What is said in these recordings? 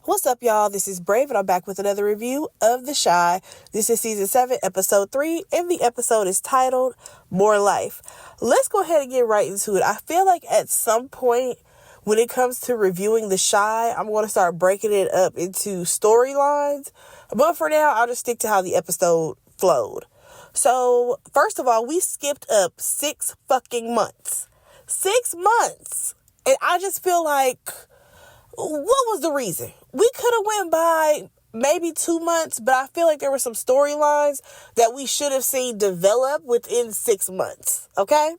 What's up, y'all? This is Brave, and I'm back with another review of The Chi. This is Season 7, Episode 3, and the episode is titled More Life. Let's go ahead and get right into it. I feel like at some point, when it comes to reviewing The Chi, I'm going to start breaking it up into storylines. But for now, I'll just stick to how the episode flowed. So, first of all, we skipped up 6 fucking months. 6 months! And I just feel like, what was the reason? We could have went by maybe 2 months, but I feel like there were some storylines that we should have seen develop within 6 months, okay?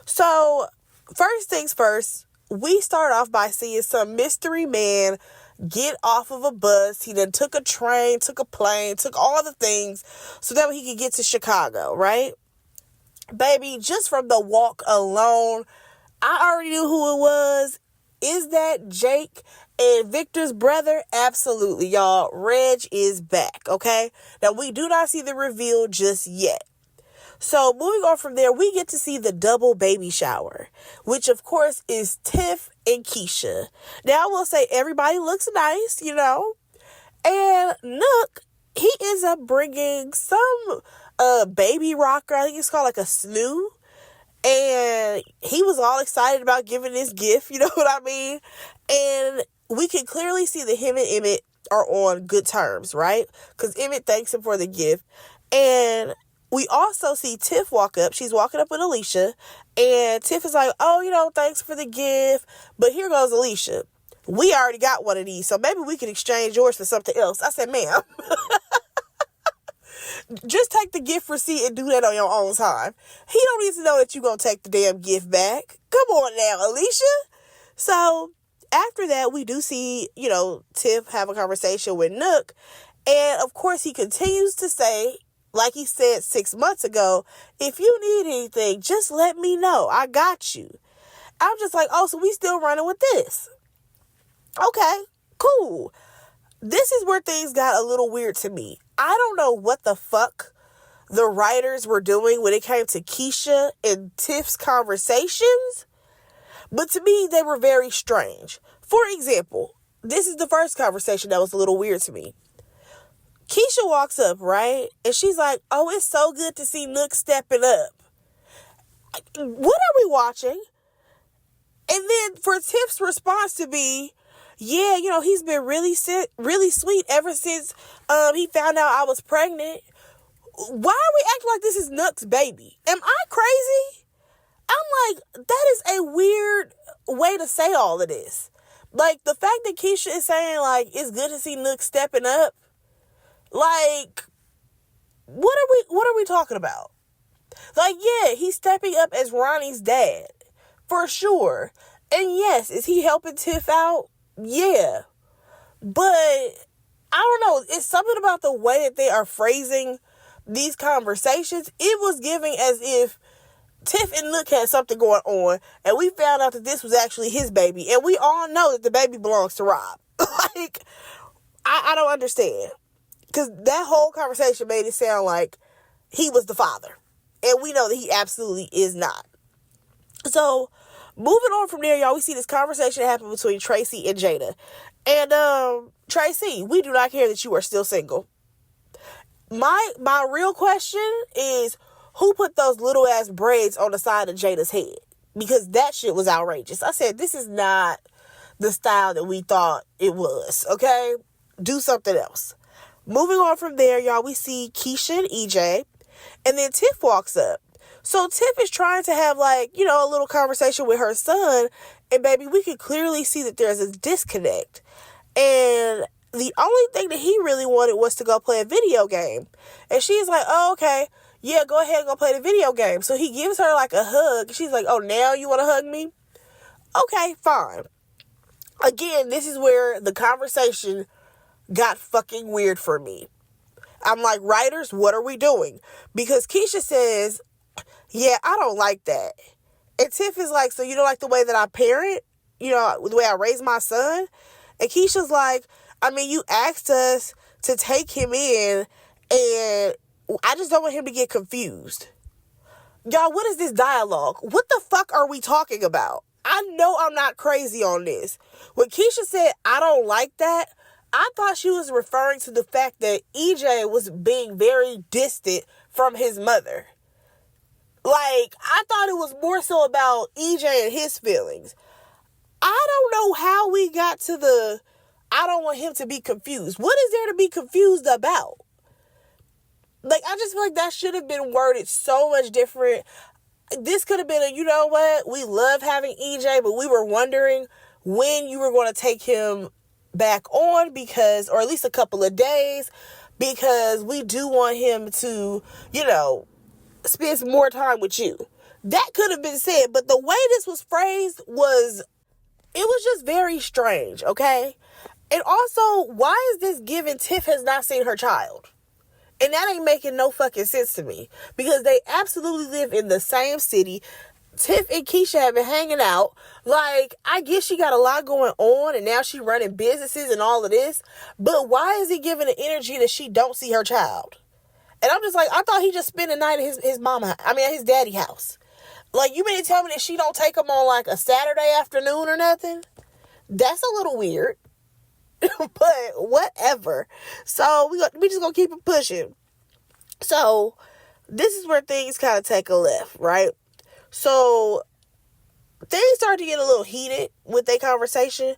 So, first things first, we start off by seeing some mystery man get off of a bus. He then took a train, took a plane, took all the things so that he could get to Chicago, right? Baby, just from the walk alone, I already knew who it was. Is that Jake and Victor's brother? Absolutely, y'all. Reg is back, okay? Now, we do not see the reveal just yet. So, moving on from there, we get to see the double baby shower, which, of course, is Tiff and Keisha. Now, I will say everybody looks nice, you know? And Nook, he ends up bringing some baby rocker. I think it's called like a snoo. And he was all excited about giving this gift, you know what I mean? And we can clearly see that him and Emmett are on good terms, right? Because Emmett thanks him for the gift. And we also see Tiff walk up. She's walking up with Alicia. And Tiff is like, oh, thanks for the gift. But here goes Alicia. We already got one of these, so maybe we can exchange yours for something else. I said, ma'am. Just take the gift receipt and do that on your own time. He don't need to know that you're going to take the damn gift back. Come on now, Alicia. So, after that, we do see, Tiff have a conversation with Nook. And, of course, he continues to say, like he said 6 months ago, if you need anything, just let me know. I got you. I'm just like, so we still running with this. Okay, cool. This is where things got a little weird to me. I don't know what the fuck the writers were doing when it came to Keisha and Tiff's conversations, but to me, they were very strange. For example, this is the first conversation that was a little weird to me. Keisha walks up, right? And she's like, oh, it's so good to see Nook stepping up. What are we watching? And then for Tiff's response to be, yeah, he's been really sweet ever since he found out I was pregnant. Why are we acting like this is Nook's baby? Am I crazy? I'm like, that is a weird way to say all of this. Like, the fact that Keisha is saying, like, it's good to see Nook stepping up. Like, what are we talking about? Like, yeah, he's stepping up as Ronnie's dad. For sure. And yes, is he helping Tiff out? Yeah. But I don't know. It's something about the way that they are phrasing these conversations. It was giving as if Tiff and Nook had something going on, and we found out that this was actually his baby. And we all know that the baby belongs to Rob. Like, I don't understand. Because that whole conversation made it sound like he was the father. And we know that he absolutely is not. So, moving on from there, y'all, we see this conversation happen between Tracy and Jada. And, Tracy, we do not care that you are still single. My real question is, who put those little ass braids on the side of Jada's head? Because that shit was outrageous. I said, this is not the style that we thought it was, okay? Do something else. Moving on from there, y'all, we see Keisha and EJ. And then Tiff walks up. So Tiff is trying to have, like, a little conversation with her son. And, baby, we can clearly see that there's a disconnect. And the only thing that he really wanted was to go play a video game. And she's like, oh, okay. Yeah, go ahead and go play the video game. So he gives her, like, a hug. She's like, oh, now you want to hug me? Okay, fine. Again, this is where the conversation got fucking weird for me. I'm like, writers, what are we doing? Because Keisha says, yeah, I don't like that. And Tiff is like, so you don't like the way that I parent? The way I raise my son? And Keisha's like, I mean, you asked us to take him in, and I just don't want him to get confused. Y'all, what is this dialogue? What the fuck are we talking about? I know I'm not crazy on this. When Keisha said, I don't like that, I thought she was referring to the fact that EJ was being very distant from his mother. Like, I thought it was more so about EJ and his feelings. I don't know how we got to the, I don't want him to be confused. What is there to be confused about? Like, I just feel like that should have been worded so much different. This could have been a, you know what, we love having EJ, but we were wondering when you were going to take him back on, because, or at least a couple of days, because we do want him to, you know, spend some more time with you. That could have been said, but the way this was phrased was, it was just very strange, okay? And also, why is this given Tiff has not seen her child? And that ain't making no fucking sense to me, because they absolutely live in the same city. Tiff and Keisha have been hanging out. Like, I guess she got a lot going on, and now she running businesses and all of this. But why is he giving the energy that she don't see her child? And I'm just like, I thought he just spent the night at his daddy house. Like, you mean to tell me that she don't take him on like a Saturday afternoon or nothing? That's a little weird. But whatever. So we just gonna keep it pushing. So this is where things kind of take a left, right? So things start to get a little heated with their conversation.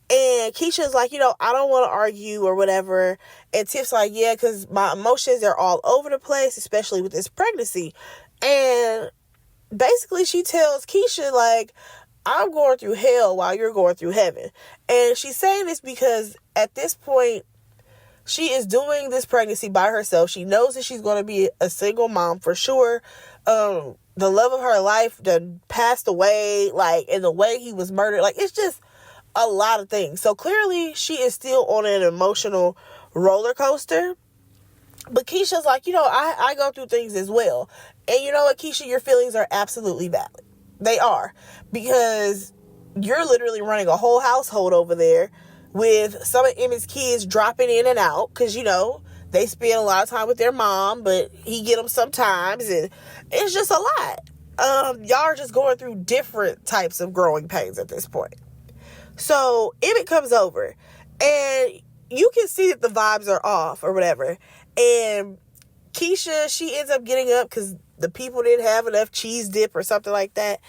And Keisha's like, you know, I don't want to argue or whatever. And Tiff's like, yeah, because my emotions are all over the place, especially with this pregnancy. And basically she tells Keisha, like, I'm going through hell while you're going through heaven. And she's saying this because at this point, she is doing this pregnancy by herself. She knows that she's going to be a single mom for sure. The love of her life done passed away, like, in the way he was murdered. Like, it's just a lot of things. So clearly she is still on an emotional roller coaster. But Keisha's like, you know, I go through things as well. And you know what, Keisha, your feelings are absolutely valid. They are. Because you're literally running a whole household over there with some of Emmett's kids dropping in and out. Because, you know, they spend a lot of time with their mom, but he get them sometimes. And it's just a lot. Y'all are just going through different types of growing pains at this point. So Emmett comes over. And you can see that the vibes are off or whatever. And Keisha, she ends up getting up because the people didn't have enough cheese dip or something like that.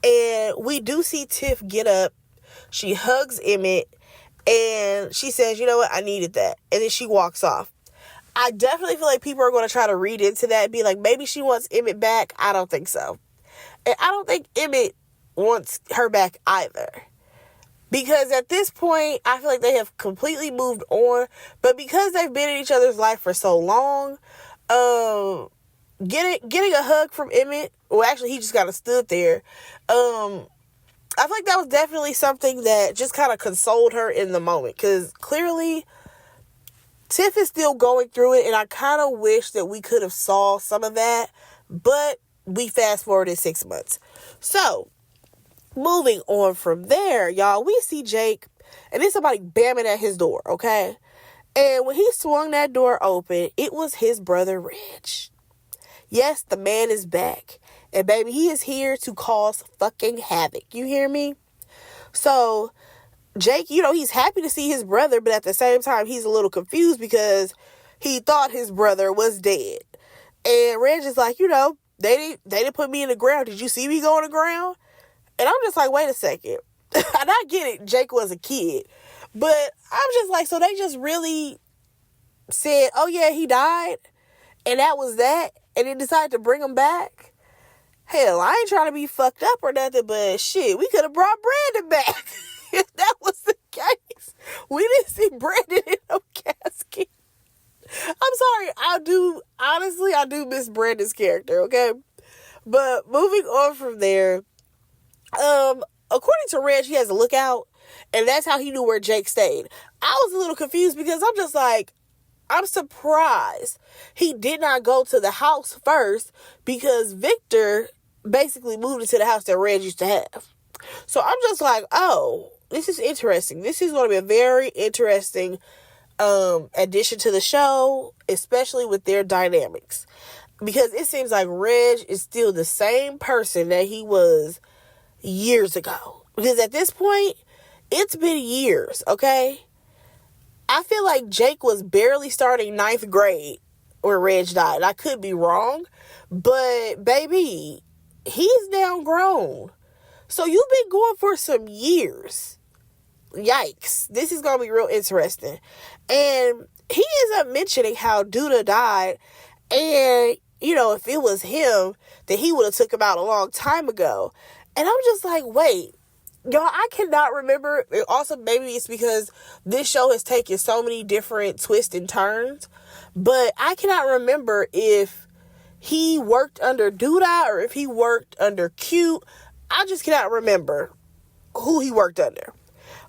And we do see Tiff get up. She hugs Emmett. And she says, you know what, I needed that. And then she walks off. I definitely feel like people are going to try to read into that and be like, maybe she wants Emmett back. I don't think so. And I don't think Emmett wants her back either. Because at this point, I feel like they have completely moved on. But because they've been in each other's life for so long, getting a hug from Emmett, well, actually, he just kind of stood there. I feel like that was definitely something that just kind of consoled her in the moment. Because clearly, Tiff is still going through it. And I kind of wish that we could have saw some of that. But we fast forwarded 6 months. So, moving on from there, y'all, we see Jake, and there's somebody bamming at his door, okay? And when he swung that door open, it was his brother, Reg. Yes, the man is back. And baby, he is here to cause fucking havoc. You hear me? So, Jake, you know, he's happy to see his brother, but at the same time, he's a little confused because he thought his brother was dead. And Reg is like, you know, they didn't put me in the ground. Did you see me go on the ground? And I'm just like, wait a second. And I get it, Jake was a kid. But I'm just like, so they just really said, oh yeah, he died? And that was that? And then decided to bring him back? Hell, I ain't trying to be fucked up or nothing, but shit, we could have brought Brandon back. If that was the case. We didn't see Brandon in no casket. I'm sorry, I do miss Brandon's character, okay? But moving on from there, according to Reg, he has a lookout, and that's how he knew where Jake stayed. I was a little confused because I'm just like, I'm surprised he did not go to the house first because Victor basically moved into the house that Reg used to have. So I'm just like, oh, this is interesting. This is going to be a very interesting addition to the show, especially with their dynamics. Because it seems like Reg is still the same person that he was years ago. Because at this point, it's been years, okay? I feel like Jake was barely starting ninth grade when Reg died. I could be wrong, but baby, he's now grown. So you've been going for some years. Yikes. This is going to be real interesting. And he ends up mentioning how Douda died, and, if it was him, then he would have took him out a long time ago. And I'm just like, wait, y'all, I cannot remember. Also, maybe it's because this show has taken so many different twists and turns, but I cannot remember if he worked under Douda or if he worked under Q. I just cannot remember who he worked under.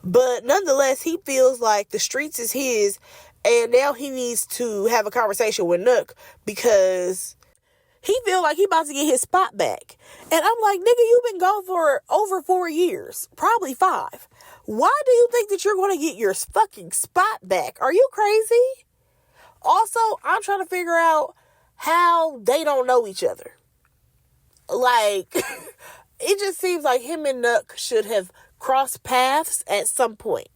But nonetheless, he feels like the streets is his, and now he needs to have a conversation with Nook because he feel like he about to get his spot back. And I'm like, nigga, you've been gone for over 4 years, probably 5. Why do you think that you're going to get your fucking spot back? Are you crazy? Also, I'm trying to figure out how they don't know each other. Like, it just seems like him and Nook should have crossed paths at some point.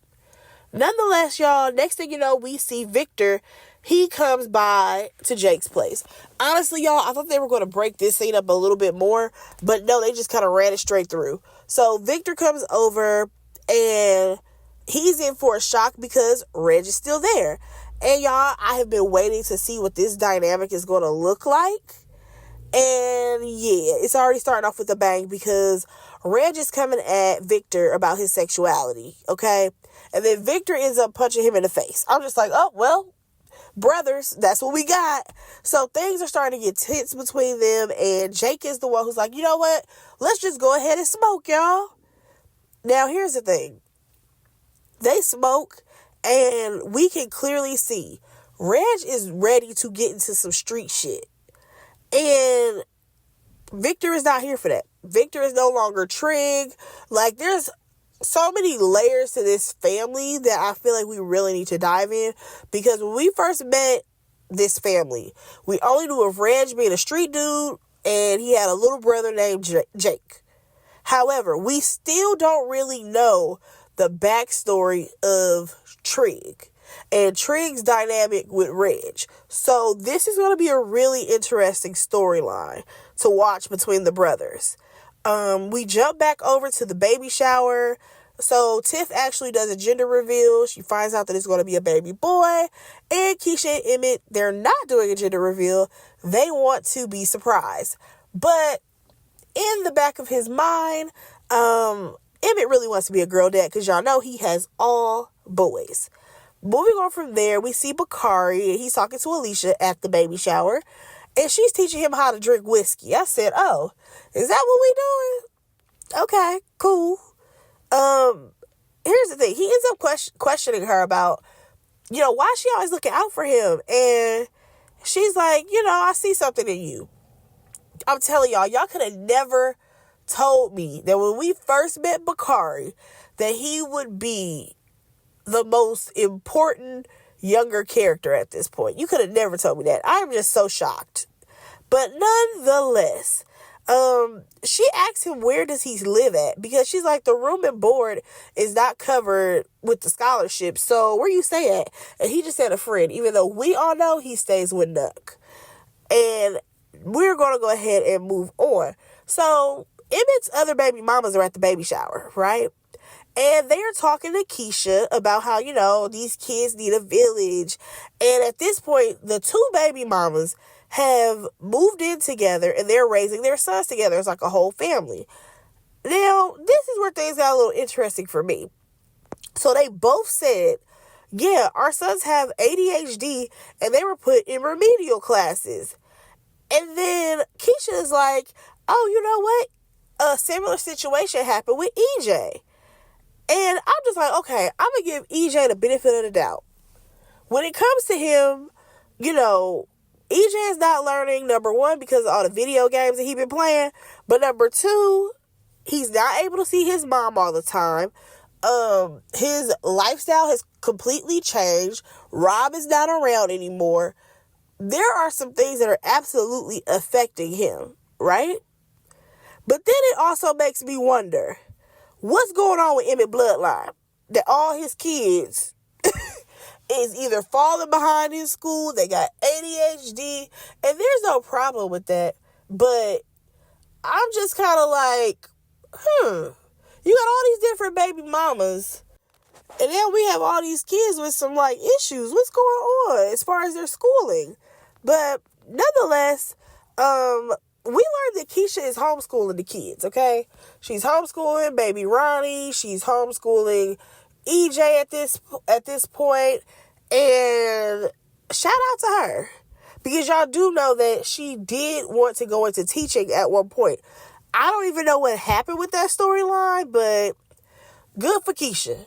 Nonetheless, y'all, next thing you know, we see Victor. He comes by to Jake's place. Honestly, y'all, I thought they were going to break this scene up a little bit more, but no, they just kind of ran it straight through. So Victor comes over, and he's in for a shock because Reg is still there. And y'all, I have been waiting to see what this dynamic is going to look like. And yeah, it's already starting off with a bang because Reg is coming at Victor about his sexuality, okay? And then Victor ends up punching him in the face. I'm just like, oh, well, brothers, that's what we got. So things are starting to get tense between them, and Jake is the one who's like, you know what? Let's just go ahead and smoke, y'all. Now, here's the thing. They smoke, and we can clearly see Reg is ready to get into some street shit. And Victor is not here for that. Victor is no longer Trig. Like, there's so many layers to this family that I feel like we really need to dive in. Because when we first met this family, we only knew of Reg being a street dude, and he had a little brother named Jake. However, we still don't really know the backstory of Trig and Trig's dynamic with Reg. So this is going to be a really interesting storyline to watch between the brothers. We jump back over to the baby shower. So Tiff actually does a gender reveal. She finds out that it's going to be a baby boy. And Keisha and Emmett, they're not doing a gender reveal. They want to be surprised. But in the back of his mind, Emmett really wants to be a girl dad because y'all know he has all boys. Moving on from there, we see Bakari. He's talking to Alicia at the baby shower, and she's teaching him how to drink whiskey. I said, oh, is that what we doing? Okay, cool. Here's the thing. He ends up questioning her about, why is she always looking out for him? And she's like, I see something in you. I'm telling y'all could have never told me that when we first met Bakari, that he would be the most important younger character at this point. You could have never told me that. I am just so shocked. But nonetheless, she asks him where does he live at, because she's like, the room and board is not covered with the scholarship, so where you stay at? And he just said a friend, even though we all know he stays with Nook. And we're going to go ahead and move on. So Emmett's other baby mamas are at the baby shower, right? And they're talking to Keisha about how, these kids need a village. And at this point, the two baby mamas have moved in together and they're raising their sons together. It's like a whole family. Now, this is where things got a little interesting for me. So they both said, yeah, our sons have ADHD and they were put in remedial classes. And then Keisha is like, oh, you know what? A similar situation happened with EJ. And I'm just like, okay, I'm going to give EJ the benefit of the doubt. When it comes to him, EJ is not learning, number one, because of all the video games that he's been playing. But number two, he's not able to see his mom all the time. His lifestyle has completely changed. Rob is not around anymore. There are some things that are absolutely affecting him, right? But then it also makes me wonder, what's going on with Emmett Bloodline? That all his kids is either falling behind in school, they got ADHD, and there's no problem with that. But I'm just kind of like, you got all these different baby mamas, and then we have all these kids with some, like, issues. What's going on as far as their schooling? But nonetheless, we learned that Keisha is homeschooling the kids, okay? She's homeschooling baby Ronnie. She's homeschooling EJ at this point. And shout out to her. Because y'all do know that she did want to go into teaching at one point. I don't even know what happened with that storyline, but good for Keisha.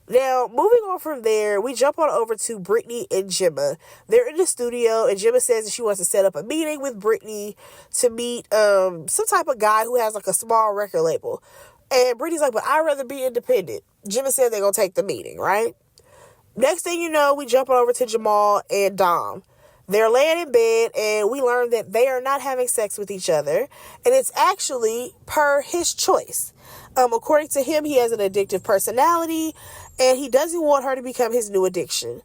Now, moving on from there, we jump on over to Brittany and Gemma. They're in the studio, and Gemma says that she wants to set up a meeting with Brittany to meet some type of guy who has, like, a small record label. And Brittany's like, but I'd rather be independent. Gemma said they're going to take the meeting, right? Next thing you know, we jump on over to Jamal and Dom. They're laying in bed, and we learn that they are not having sex with each other, and it's actually per his choice. According to him, he has an addictive personality, and he doesn't want her to become his new addiction.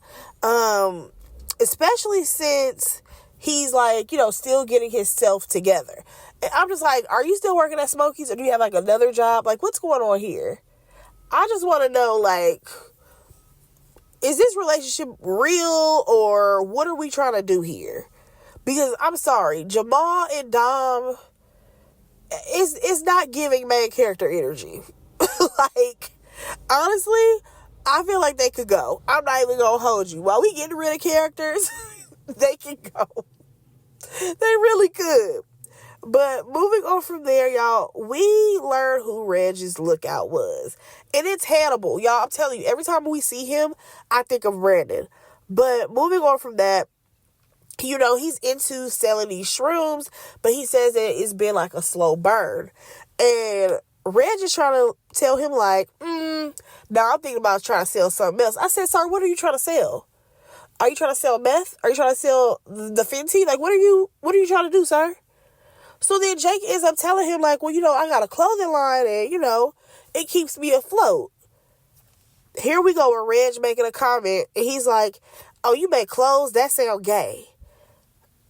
Especially since he's, like, still getting himself together. And I'm just like, are you still working at Smokey's, or do you have, like, another job? Like, what's going on here? I just want to know, like, is this relationship real, or what are we trying to do here? Because I'm sorry, Jamal and Dom is not giving main character energy. Like, honestly, I feel like they could go. I'm not even gonna hold you. While we getting rid of characters, they can go. They really could. But moving on from there, y'all, we learned who Reg's lookout was. And it's Hannibal. Y'all, I'm telling you, every time we see him, I think of Brandon. But moving on from that, he's into selling these shrooms, but he says that it's been like a slow burn. And Reg is trying to tell him, like, I'm thinking about trying to sell something else. I said, sir, what are you trying to sell? Are you trying to sell meth? Are you trying to sell the Fenty? Like, what are you trying to do, sir? So then Jake ends up telling him, like, well, I got a clothing line, and, it keeps me afloat. Here we go with Reg making a comment, and he's like, oh, you make clothes? That sound gay.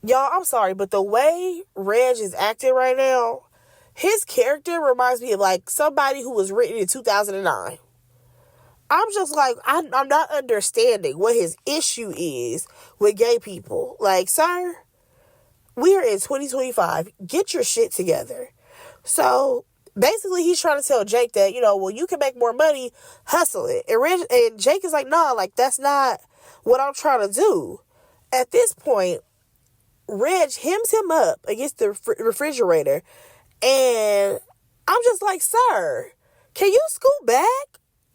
Y'all, I'm sorry, but the way Reg is acting right now, his character reminds me of, like, somebody who was written in 2009. I'm just like, I'm not understanding what his issue is with gay people. Like, sir, we are in 2025. Get your shit together. So basically, he's trying to tell Jake that, well, you can make more money, hustle it. And Jake is like, nah, like, that's not what I'm trying to do. At this point, Reg hems him up against the refrigerator, and I'm just like, sir, can you scoot back?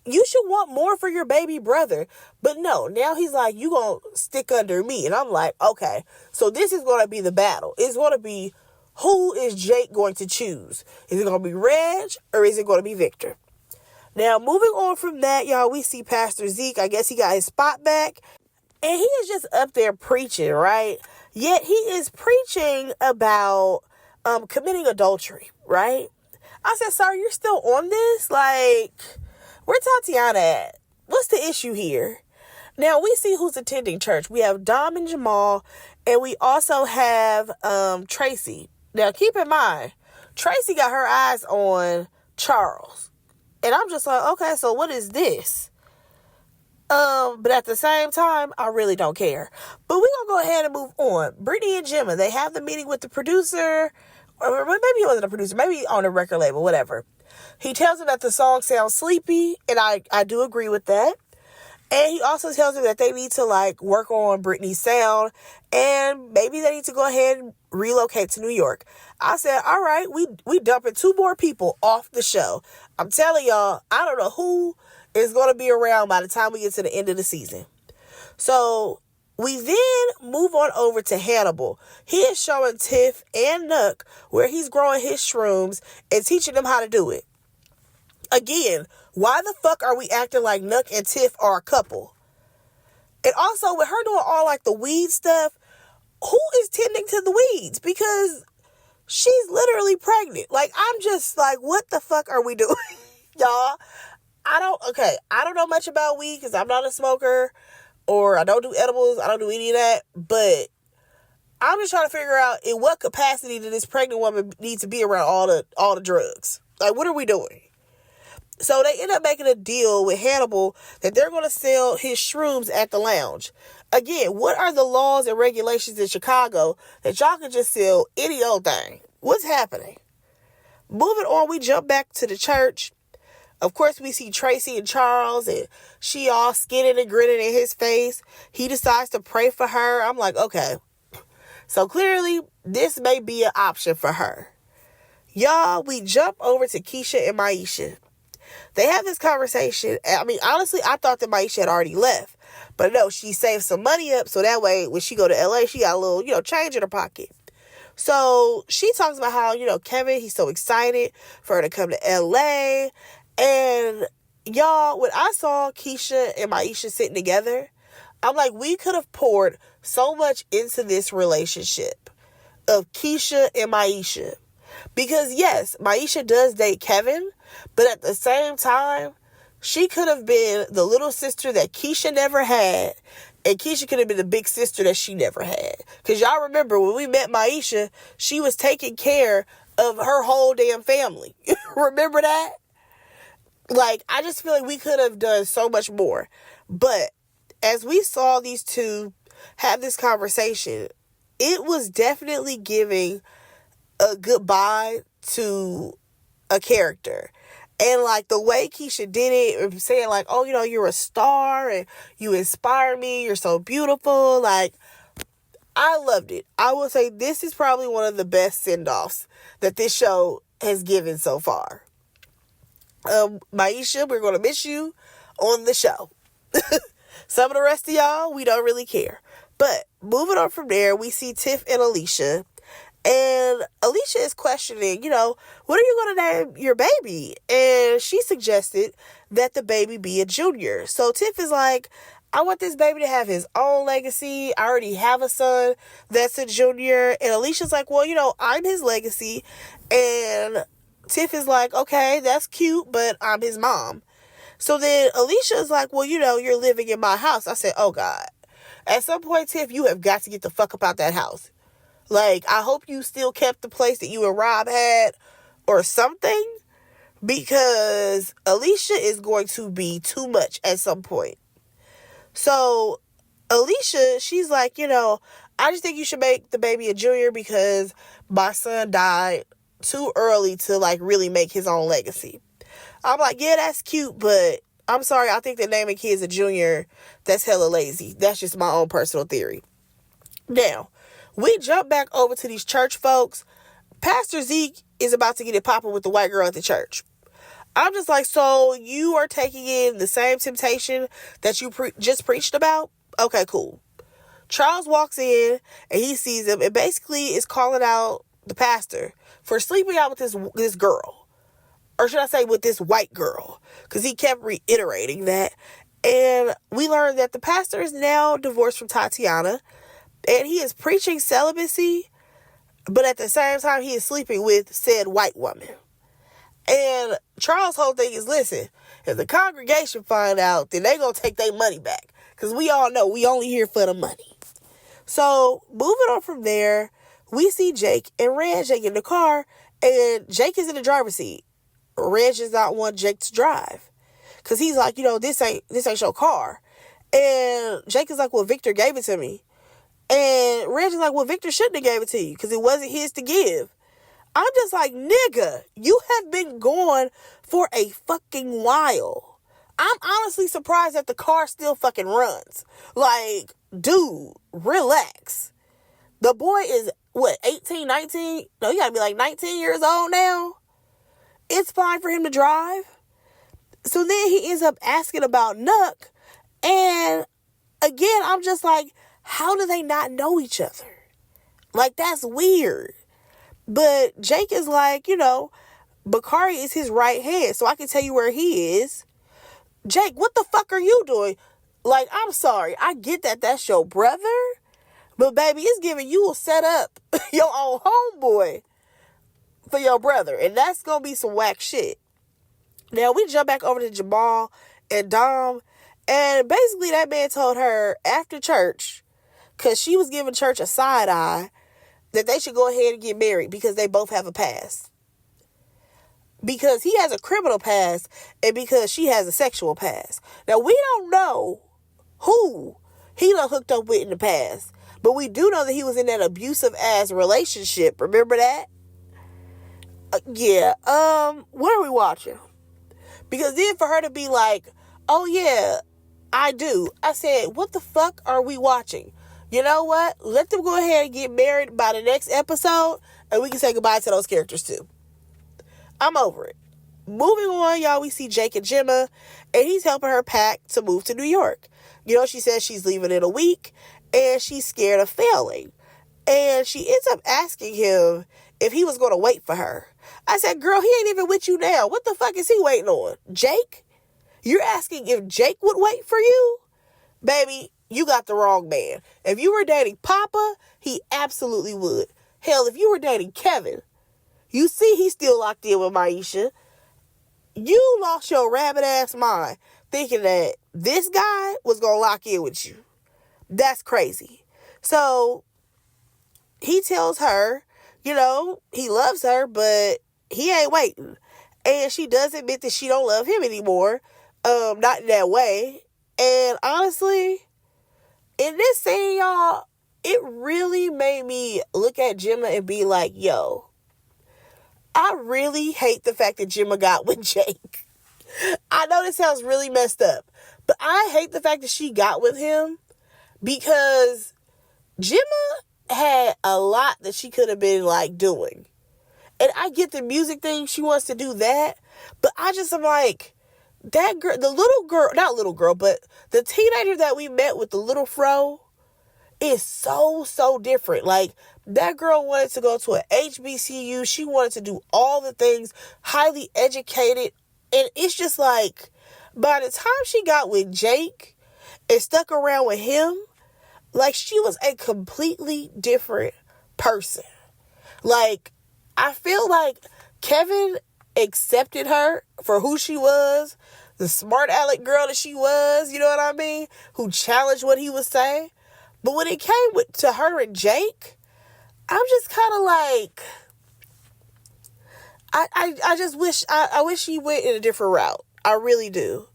You should want more for your baby brother. But no, now he's like, you gonna stick under me. And I'm like, okay, so this is gonna be the battle. It's gonna be, who is Jake going to choose? Is it gonna be Reg, or is it gonna be Victor? Now, moving on from that, y'all, we see Pastor Zeke. I guess he got his spot back, and he is just up there preaching, right? Yet he is preaching about committing adultery, right? I said, sir, you're still on this? Like, where's Tatiana at? What's the issue here? Now, we see who's attending church. We have Dom and Jamal, and we also have Tracy. Now, keep in mind, Tracy got her eyes on Charles. And I'm just like, okay, so what is this? But at the same time, I really don't care. But we're going to go ahead and move on. Brittany and Gemma, they have the meeting with the producer. Or maybe he wasn't a producer. Maybe on a record label, whatever. He tells him that the song sounds sleepy, and I do agree with that. And he also tells him that they need to, like, work on Brittany's sound, and maybe they need to go ahead and relocate to New York. I said, all right, we dumping 2 more people off the show. I'm telling y'all, I don't know who is going to be around by the time we get to the end of the season. So we then move on over to Hannibal. He is showing Tiff and Nook where he's growing his shrooms and teaching them how to do it. Again, why the fuck are we acting like Nook and Tiff are a couple? And also, with her doing all, like, the weed stuff, who is tending to the weeds? Because she's literally pregnant. Like, I'm just like, what the fuck are we doing? Y'all, I don't know much about weed because I'm not a smoker. or I don't do edibles. I don't do any of that. But I'm just trying to figure out in what capacity did this pregnant woman need to be around all the drugs? Like, what are we doing? So they end up making a deal with Hannibal that they're going to sell his shrooms at the lounge. Again, what are the laws and regulations in Chicago that y'all can just sell any old thing? What's happening? Moving on, we jump back to the church. Of course, we see Tracy and Charles, and she all skinning and grinning in his face. He decides to pray for her. I'm like, okay. So clearly, this may be an option for her. Y'all, we jump over to Keisha and Maisha. They have this conversation. I mean, honestly, I thought that Maisha had already left. But no, she saved some money up, so that way, when she go to LA, she got a little, change in her pocket. So she talks about how, Kevin, he's so excited for her to come to LA. And y'all, when I saw Keisha and Maisha sitting together, I'm like, we could have poured so much into this relationship of Keisha and Maisha. Because yes, Maisha does date Kevin, but at the same time, she could have been the little sister that Keisha never had, and Keisha could have been the big sister that she never had. Because y'all remember when we met Maisha, she was taking care of her whole damn family. Remember that? Like, I just feel like we could have done so much more. But as we saw these two have this conversation, it was definitely giving a goodbye to a character. And like the way Keisha did it, saying like, oh, you're a star and you inspire me. You're so beautiful. Like, I loved it. I will say this is probably one of the best send-offs that this show has given so far. Maisha, we're going to miss you on the show. Some of the rest of y'all, we don't really care. But moving on from there, we see Tiff and Alicia. And Alicia is questioning, what are you going to name your baby? And she suggested that the baby be a junior. So Tiff is like, I want this baby to have his own legacy. I already have a son that's a junior. And Alicia's like, well, I'm his legacy. And Tiff is like, okay, that's cute, but I'm his mom. So then Alicia's like, well, you're living in my house. I said, oh, God. At some point, Tiff, you have got to get the fuck up out that house. Like, I hope you still kept the place that you and Rob had or something, because Alicia is going to be too much at some point. So Alicia, she's like, I just think you should make the baby a junior because my son died too early to like really make his own legacy. I'm like, yeah, that's cute, but I'm sorry, I think that naming kids a junior, that's hella lazy. That's just my own personal theory. Now, we jump back over to these church folks. Pastor Zeke is about to get it popping with the white girl at the church. I'm just like, so you are taking in the same temptation that you just preached about? Okay, cool. Charles walks in and he sees him and basically is calling out the pastor for sleeping out with this girl. Or should I say with this white girl? Because he kept reiterating that. And we learned that the pastor is now divorced from Tatiana. And he is preaching celibacy, but at the same time, he is sleeping with said white woman. And Charles' whole thing is, listen, if the congregation find out, then they going to take their money back. Because we all know we only here for the money. So, moving on from there, we see Jake and Reg. They get in the car, and Jake is in the driver's seat. Reg does not want Jake to drive. Because he's like, this ain't your car. And Jake is like, well, Victor gave it to me. And Reg is like, well, Victor shouldn't have gave it to you because it wasn't his to give. I'm just like, nigga, you have been gone for a fucking while. I'm honestly surprised that the car still fucking runs. Like, dude, relax. The boy is, 18, 19? No, you gotta be like 19 years old now. It's fine for him to drive. So then he ends up asking about Nuck. And again, I'm just like, how do they not know each other? Like, that's weird. But Jake is like, Bakari is his right hand, so I can tell you where he is. Jake, what the fuck are you doing? Like, I'm sorry. I get that that's your brother. But, baby, it's giving you a set up your own homeboy for your brother. And that's going to be some whack shit. Now, we jump back over to Jamal and Dom. And basically that man told her after church, because she was giving church a side eye, that they should go ahead and get married because they both have a past. Because he has a criminal past and because she has a sexual past. Now, we don't know who he done hooked up with in the past. But we do know that he was in that abusive ass relationship. Remember that? Yeah. What are we watching? Because then for her to be like, oh yeah, I do. I said, what the fuck are we watching? You know what? Let them go ahead and get married by the next episode and we can say goodbye to those characters too. I'm over it. Moving on, y'all, we see Jake and Gemma, and he's helping her pack to move to New York. You know, she says she's leaving in a week, and she's scared of failing. And she ends up asking him if he was going to wait for her. I said, girl, he ain't even with you now. What the fuck is he waiting on? Jake? You're asking if Jake would wait for you? Baby, you got the wrong man. If you were dating Papa, he absolutely would. Hell, if you were dating Kevin, you see he's still locked in with Maisha. You lost your rabbit ass mind thinking that this guy was going to lock in with you. That's crazy. So he tells her, you know, he loves her, but he ain't waiting. And she does admit that she don't love him anymore. Not in that way. And honestly, in this scene, y'all, it really made me look at Gemma and be like, yo, I really hate the fact that Gemma got with Jake. I know this sounds really messed up, but I hate the fact that she got with him because Gemma had a lot that she could have been like doing. And I get the music thing, she wants to do that, but I just am like, that girl, the little girl, not little girl, but the teenager that we met with the little fro is so different. Like, that girl wanted to go to an HBCU. She wanted to do all the things, highly educated. And it's just like, by the time she got with Jake and stuck around with him, like, she was a completely different person. Like, I feel like Kevin accepted her for who she was, the smart aleck girl that she was, you know what I mean? Who challenged what he was saying. But when it came to her and Jake, I'm just kind of like, I just wish, I wish he went in a different route. I really do.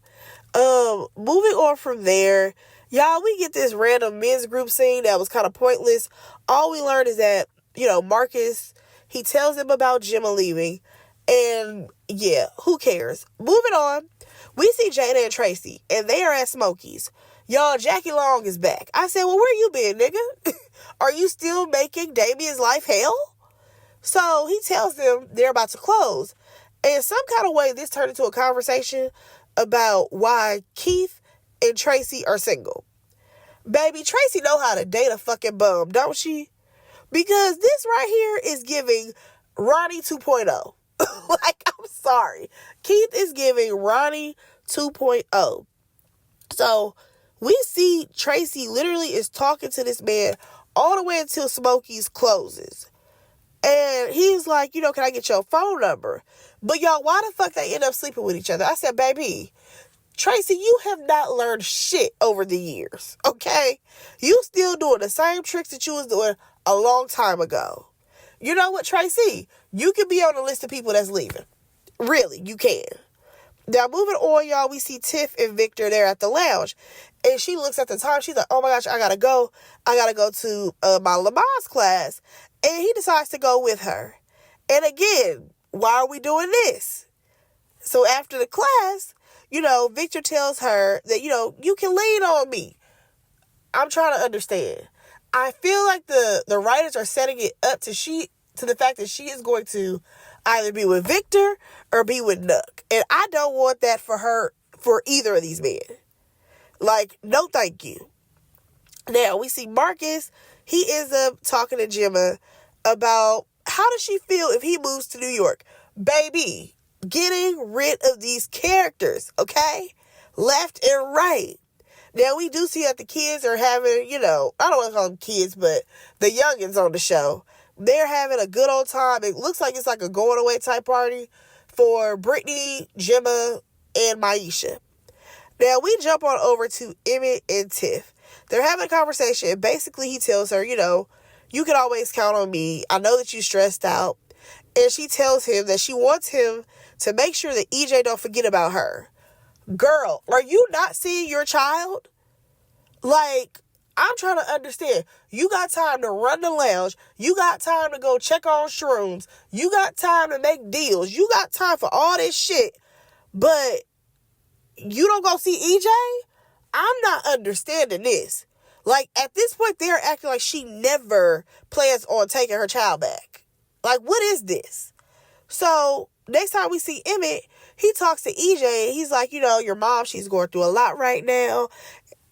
Moving on from there, y'all, we get this random men's group scene that was kind of pointless. All we learned is that, you know, Marcus, he tells them about Gemma leaving, and yeah, who cares? Moving on, we see Jada and Tracy, and they are at Smokey's. Y'all, Jackie Long is back. I said, well, where you been, nigga? Are you still making Damien's life hell? So he tells them they're about to close. And some kind of way, this turned into a conversation about why Keith and Tracy are single. Baby, Tracy know how to date a fucking bum, don't she? Because this right here is giving Ronnie 2.0. Like, I'm sorry. Keith is giving Ronnie 2.0. So we see Tracy literally is talking to this man all the way until Smokey's closes. And he's like, you know, can I get your phone number? But y'all, why the fuck they end up sleeping with each other? I said, baby, Tracy, you have not learned shit over the years, okay? You still doing the same tricks that you was doing a long time ago. You know what, Tracy? You can be on the list of people that's leaving. Really, you can. Now, moving on, y'all, we see Tiff and Victor there at the lounge. And she looks at the time. She's like, oh my gosh, I gotta go. I gotta go to my Lamaze class. And he decides to go with her. And again, why are we doing this? So after the class, you know, Victor tells her that, you know, you can lean on me. I'm trying to understand. I feel like the writers are setting it up to the fact that she is going to either be with Victor or be with Nuck. And I don't want that for her, for either of these men. Like, no thank you. Now, we see Marcus. He ends up talking to Gemma about how does she feel if he moves to New York. Baby, getting rid of these characters, okay? Left and right. Now, we do see that the kids are having, you know, I don't want to call them kids, but the youngins on the show, they're having a good old time. It looks like it's like a going away type party for Brittany, Gemma, and Maisha. Now, we jump on over to Emmett and Tiff. They're having a conversation, and basically he tells her, you can always count on me. I know that you're stressed out. And she tells him that she wants him to make sure that EJ don't forget about her. Girl, are you not seeing your child? Like, I'm trying to understand. You got time to run the lounge. You got time to go check on shrooms. You got time to make deals. You got time for all this shit. But you don't go see EJ? I'm not understanding this. Like, at this point, they're acting like she never plans on taking her child back. Like, what is this? So, next time we see Emmett, he talks to EJ, and he's like, your mom, she's going through a lot right now,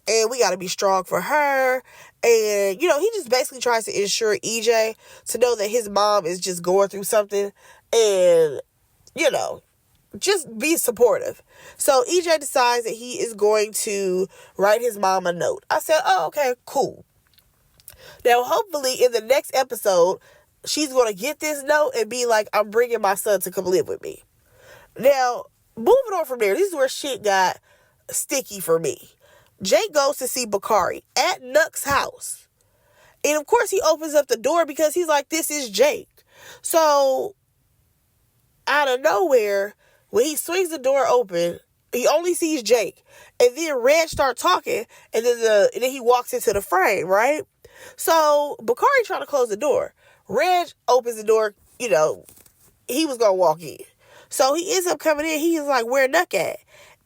and we got to be strong for her. And, he just basically tries to ensure EJ to know that his mom is just going through something, and, just be supportive. So EJ decides that he is going to write his mom a note. I said, oh, okay, cool. Now, hopefully in the next episode, she's going to get this note and be like, I'm bringing my son to come live with me. Now, moving on from there, this is where shit got sticky for me. Jake goes to see Bakari at Nuck's house. And of course he opens up the door because he's like, this is Jake. So, out of nowhere, when he swings the door open, he only sees Jake. And then Reg starts talking, and then he walks into the frame, right? So, Bakari trying to close the door. Reg opens the door, he was going to walk in. So, he ends up coming in. He's like, where Nuck at?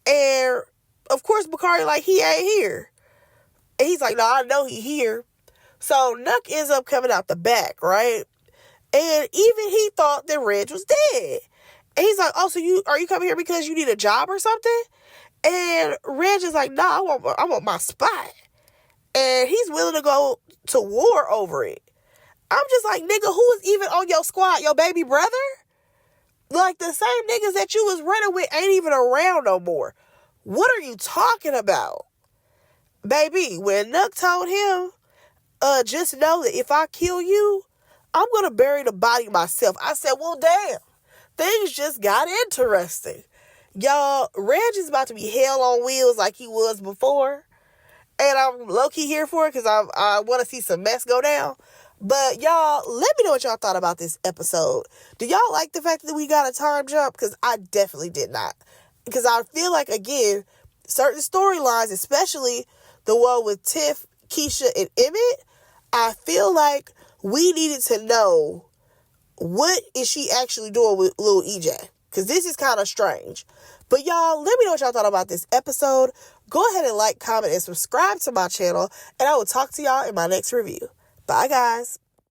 And, of course, Bakari like, he ain't here. And he's like, no, I know he here. So, Nuck ends up coming out the back, right? And even he thought that Reg was dead. And he's like, oh, so are you coming here because you need a job or something? And Reg is like, nah, I want my spot. And he's willing to go to war over it. I'm just like, nigga, who is even on your squad? Your baby brother? Like, the same niggas that you was running with ain't even around no more. What are you talking about? Baby, when Nuck told him, just know that if I kill you, I'm going to bury the body myself. I said, well, damn. Things just got interesting. Y'all, Reg is about to be hell on wheels like he was before. And I'm low-key here for it because I want to see some mess go down. But y'all, let me know what y'all thought about this episode. Do y'all like the fact that we got a time jump? Because I definitely did not. Because I feel like, again, certain storylines, especially the one with Tiff, Keisha, and Emmett, I feel like we needed to know what is she actually doing with Lil EJ? Because this is kind of strange. But y'all, let me know what y'all thought about this episode. Go ahead and like, comment, and subscribe to my channel. And I will talk to y'all in my next review. Bye, guys.